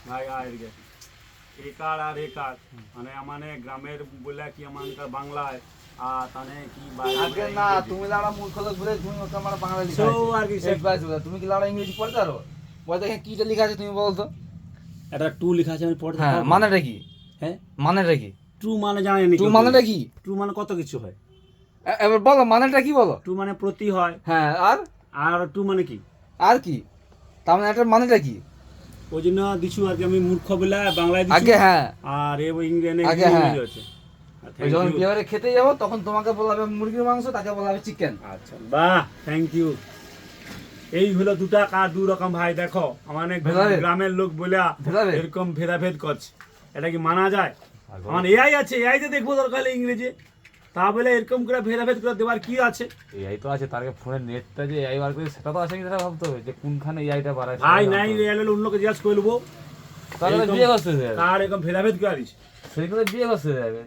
ভাই আইরগে এই কার্ড আর এই কার্ড মানে আমানে গ্রামের বলে কি আমানকার বাংলায় আর তানে কি আগে না তুমি লাড়া মূর্খ লোক বলে তুমি ওকে আমার বাংলা লিখা So আছে আর কি তুমি কি লাড়া ইংরেজি পড়তে পারো বলতে কিটা লেখা আছে তুমি বলো তো এটা টু লেখা আছে আমি পড়তে হ্যাঁ পারবো? মানেটা কি হ্যাঁ মানেটা কি টু মানে জানি না টু মানেটা কি টু মানে কত কিছু হয় এবার বলো মানেটা কি বলো টু মানে প্রতি হয় হ্যাঁ আর টু মানে কি আর কি তার মানে এটার মানেটা কি ওই জন্য দিছু আর কি আমি মূর্খ বলে বাংলায় দিছু আগে হ্যাঁ আর এ ইংরেজি আগে হ্যাঁ। আছে ওই যখন বিয়ে খেতে যাবো তখন তোমাকে বলা হবে মুরগির মাংস তাকে বলা হবে চিকেন আচ্ছা বাহ থ্যাংক ইউ এই হলো দুটা কার দু রকম ভাই দেখো আমার ভেদাভেদ। গ্রামের লোক বলে ভেদাভেদ। এরকম ভেদাভেদ করছে এটা কি মানা যায় আমার এআই আছে এআই তে দেখবো দরকার হলে ইংরেজি তা বলে এরকম করে ভেদাভেদ করে দেওয়ার কি আছে এআই তো আছে তার ফোনের নেটটা যে এআই বার করে সেটা তো আছে কি সেটা ভাবতে হবে যে কোনখানে এআইটা বাড়ায় ভাই নাই এআই হলে অন্যকে জিজ্ঞাসা করবো তাহলে এরকম- বিয়ে করতে যাবে তার এরকম ভেদাভেদ করে দিস সেইগুলো বিয়ে করতে যাবে